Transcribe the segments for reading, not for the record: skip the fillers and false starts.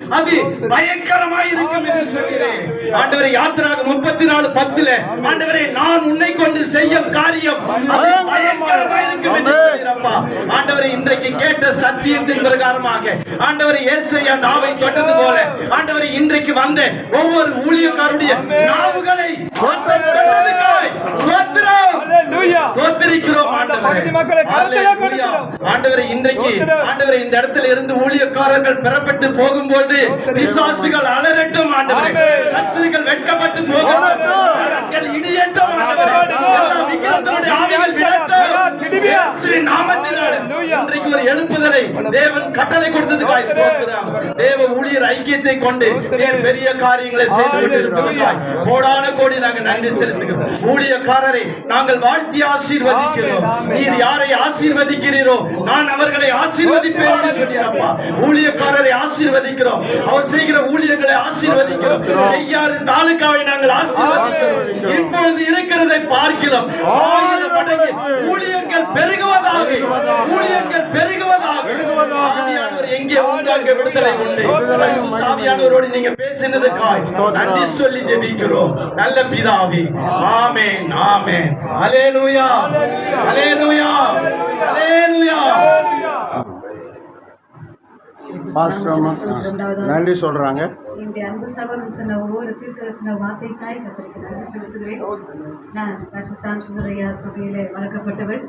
அது பயங்கரமாய் இருக்கும் என்று சொல்கிறேன். ஆண்டவரே, யாத்திராகமம் 34:10 ஆண்டவரே, நான் உன்னை கொண்டு செய்யும் காரியம் அது பயங்கரமாய் இருக்கும் என்று சொல்கிறப்பா. ஆண்டவரே, இன்றைக்கு கேட்ட சத்தியத்தின் பிரகாரமாக ஆண்டவரே, ஏசாயா நாவை தொட்டது போல ஆண்டவரே, இன்றைக்கு வந்த ஒவ்வொரு ஊழியக்காரருடைய நாவுகளை சோத்திரிக்கிறோம் ஆண்டவரே. இன்றைக்கு ஆண்டவரே, இந்த இடத்துல இருந்து ஊழியக்காரர்கள் பெறப்பட்டு போகும்போது பிசாசுகள் அலறட்டும் ஆண்டவரே, சத்துருக்கள் வெட்கப்பட்டு போகட்டும், இடியட்டும் ஆண்டவரே, விக்கிரகத்தினுடைய ஆவிகள் விடட்டும் இயேசுவின் நாமத்தினாலே. இன்றைக்கு ஒரு எழுப்புதலை தேவன் கட்டளை கொடுத்ததுக்காய் ஸ்தோத்திரம். தேவ ஊழியர் ஐக்கியத்தை கொண்டு பெரிய காரியங்களை செய்து கொண்டிருப்பதற்காய் கோடான கோடி நாங்கள் நன்றி செலுத்துகிறோம். ஊழியக்காரரை நாங்கள் வாழ்த்தி ஆசீர்வதிக்கிறோம். நீர் யாரை ஆசீர்வதிக்கிறீரோ நான் அவர்களை ஆசீர்வதிப்பேன் என்று சொல்கிறப்பா. ஊழியக்காரரை ஆசீர்வதிக்கிறோம், அவர் செய்கிற ஊழியர்களை ஆசீர்வதிக்கிறோம். செய்யாறு தாலுகாவை நாங்கள் ஆசீர்வதிக்கிறோம். இப்பொழுது இருக்கிறதை பார்க்கிறோம். ஊழியர்கள் பெருகுவதாக, ஊழியர்கள் பெருகுவதாக. எங்கே உண்டு அங்கே விடுதலை உண்டு. ஆவியானவரோடு நீங்க பேசினதுக்காய் நன்றி சொல்லி ஜெபிக்கிறோம் நல்ல பிதாவே. ஆமென், ஆமென். அல்லேலூயா, அல்லேலூயா, அல்லேலூயா. நன்றி சொல்றாங்க. என்னுடைய அன்பு சகோதரன் சொன்ன ஒவ்வொரு தீர்க்கதரிசன வார்த்தைக்காய் கர்த்தருக்கு நன்றி செலுத்துகிறேன். நான் சாம்சனுடைய சபையில வளர்க்கப்பட்டவள்.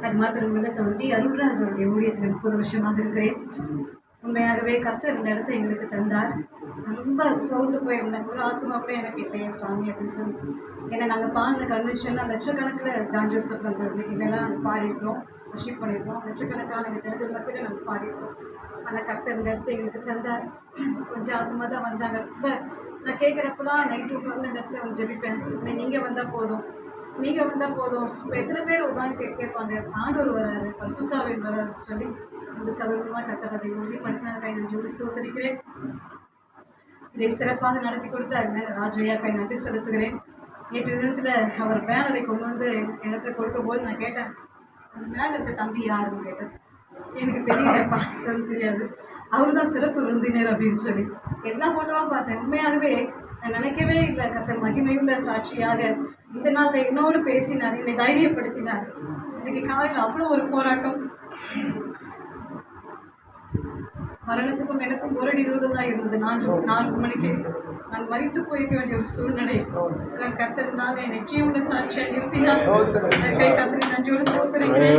அது மாத்திரமல்ல, சகோதரி அருள்ராஜ் அவருடைய ஊழியத்தில் 30 வருஷமாக இருக்கிறேன். உண்மையாகவே கர்த்தர் இந்த இடத்தை எங்களுக்கு தந்தார். ரொம்ப சோர்ந்து போயிருந்தேன். ஒரு ஆத்மா கூட எனக்கு இல்லையே சுவாமி அப்படின்னு சொல்லி. ஏன்னா நாங்கள் பாடின கன்வென்ஷன்லாம் லட்சக்கணக்கில் ஜான் ஜோசப் அந்த வீட்டிலலாம் பாடியிருக்கோம், வர்ஷிப் பண்ணியிருக்கோம். லட்சக்கணக்கான ஜனங்கள் மத்தியில் நாங்கள் பாடியிருக்கோம். ஆனால் கர்த்தர் இந்த இடத்த எங்களுக்கு தந்தார். கொஞ்சம் ஆத்மா தான் வந்தாங்க. ரொம்ப நான் கேட்குறப்பெல்லாம் நைட்டு உட்காந்து இந்த இடத்துல கொஞ்சம் ஜெபிப்பேன். நீங்கள் வந்தால் போதும், நீங்கள் வந்தால் போதும். இப்போ எத்தனை பேர் உட்காந்து கேட்பாங்க, ஆண்டவர் வராரு, பரிசுத்தாவின் வராருன்னு சொல்லி இந்த சகோதரமாக கர்த்தர் அதை உறுதிப்படுத்தின கை நன்றி ஸ்தோத்திரிக்கிறேன். இதை சிறப்பாக நடத்தி கொடுத்து அதனால ராஜையா கை நன்றி செலுத்துகிறேன். நேற்று தினத்தில் அவர் பேனரை கொண்டு வந்து இடத்துல கொடுக்கும்போது நான் கேட்டேன், அந்த மேலே இருக்க தம்பி யாருன்னு கேட்டேன். எனக்கு தெரியல, பாஸ்டர் தெரியாது, அவரு தான் சிறப்பு விருந்தினர் அப்படின்னு சொல்லி எல்லா ஃபோட்டோவாக பார்த்தேன். உண்மையாகவே நான் நினைக்கவே இல்லை, கர்த்தர் மகிமையுள்ள சாட்சியாக இந்த நாளில் என்னோடு பேசினார், என்னை தைரியப்படுத்தினார். எனக்கு காலையில் அவ்வளோ ஒரு போராட்டம். மரணத்துக்கும் எனக்கும் 1:20 தான் இருந்தது. 4 மணிக்கு நான் மரித்து போயிருக்க வேண்டிய ஒரு சூழ்நிலை. நான் கர்த்தர்னால நிச்சயமுள்ள சாட்சியாக நிறுத்தினார். கை கர்த்தரை நன்றியோடு ஸ்தோத்திரிக்கிறேன்.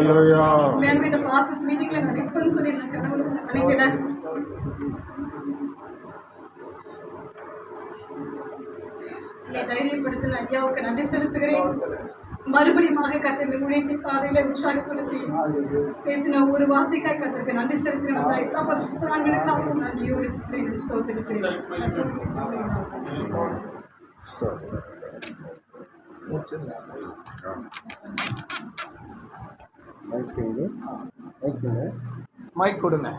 உண்மையாகவே இந்த பாசஸ் மீட்டிங்கில் நான் நிற்பேன்னு சொல்லி நான் கடவுளுக்கு நினைக்கிறேன். என்னை தைரியப்படுத்தின ஐயாவுக்கு நன்றி செலுத்துகிறேன். மறுபடியும் கர்த்தர் ஊழியத்தின் பாதையில உற்சாகப்படுத்தி பேசின ஒரு வார்த்தைக்காய் கர்த்தருக்கு நன்றி செலுத்துகிறேன். எல்லா பரிசுத்தவான்களுக்காகவும் நன்றியோடு ஸ்தோத்திரிக்கிறேன். மைக் கொடுங்க.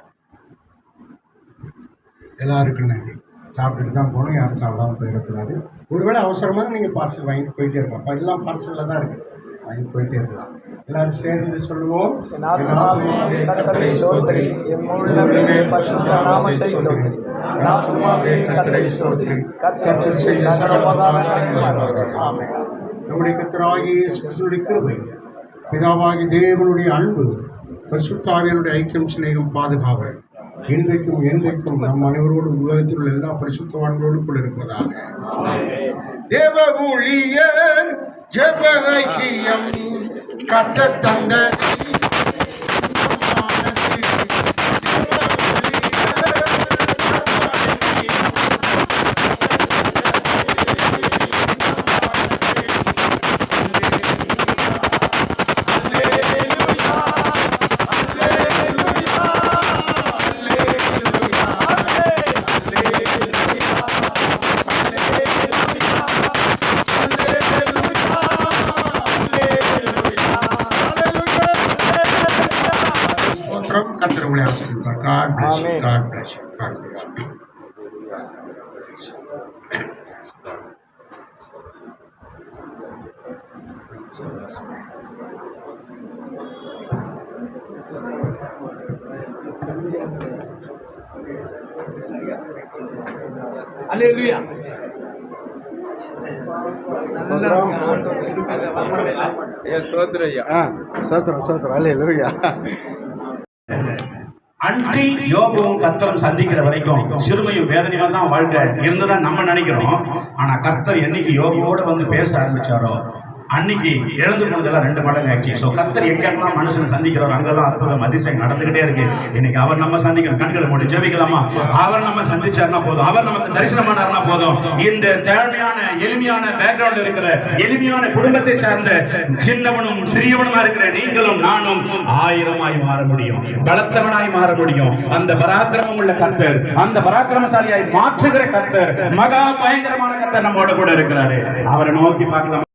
எல்லாருக்கும் நன்றி. சாப்பிட்டுட்டு தான் போகணும், யாரும் சாப்பிடாமல் போயிடக்கூடாது. ஒருவேளை அவசரமாக நீங்கள் பார்சல் வாங்கிட்டு போயிட்டே இருக்கலாம். இப்போ எல்லாம் பார்சலில் தான் இருக்குது, வாங்கிட்டு போயிட்டே இருக்கலாம். எல்லாரும் சேர்ந்து சொல்லுவோம், கர்த்தரை ஸ்தோத்திரி, என் உள்ளமே பரிசுத்த நாமத்தை ஸ்தோத்திரி. ஆத்துமாவே கர்த்தரை ஸ்தோத்திரி, கர்த்தர் செய்த சர்வகாலங்களிலும். ஆமென். நம்முடைய கர்த்தராகிய இயேசுவின் கிருபை, பிதாவாகிய தேவனுடைய அன்பு, பரிசுத்த ஆவியானுடைய ஐக்கியம், சிநேகம், பாதுகாவல் இன்றைக்கும் என்றைக்கும் நம் அனைவரோடு உலகத்தில் உள்ள எல்லா பரிசுத்தவான்களோடு கூட இருப்பதாக. தேவ ஊழியர் ஜெப ஐக்கியம் கர்த்தர் தந்த கர்த்தருடைய ஆசீர்வாதம். God bless you. God bless you. God bless you. அல்லேலூயா. சோத்திரம் அல்லேலூயா. அன்றி யோபுவும் கர்த்தரும் சந்திக்கிற வரைக்கும் சிறுமையும் வேதனையா தான் வாழ்க்கை இருந்துதான் நம்ம நினைக்கிறோம். ஆனா கர்த்தர் என்னைக்கு யோபுவோட வந்து பேச ஆரம்பிச்சாரோ அன்னைக்கு எழுந்து போனதெல்லாம் 2 மடங்கு ஆச்சு. ஸோ கர்த்தர் எங்கெல்லாம் மனுஷனை சந்திக்கிறாரோ அங்கெல்லாம் அற்புதம் அதிசயம் நடந்துகிட்டே இருக்கு. இன்னைக்கு அவர் நம்ம சந்திக்கணும். கண்களை மூடி ஜெபிக்கலாமா? அவர் நம்ம சந்திச்சாருன்னா போதும், அவர் நமக்கு தரிசனமானார்னா போதும். இந்த தேவையான எளிமையான பேக்ரவுண்ட் இருக்கிற எளிமையான குடும்பத்தை சார்ந்த சின்னவனும் சிறியவனுமா இருக்கிற நீங்களும் நானும் 1000ஆய் மாற முடியும், பலத்தவனாய் மாற முடியும். அந்த பராக்கிரமம் உள்ள கர்த்தர், அந்த பராக்கிரமசாலியாய் மாற்றுகிற கர்த்தர், மகா பயங்கரமான கர்த்தர் நம்மோட கூட இருக்கிறாரு. அவரை நோக்கி பார்க்கலாம்.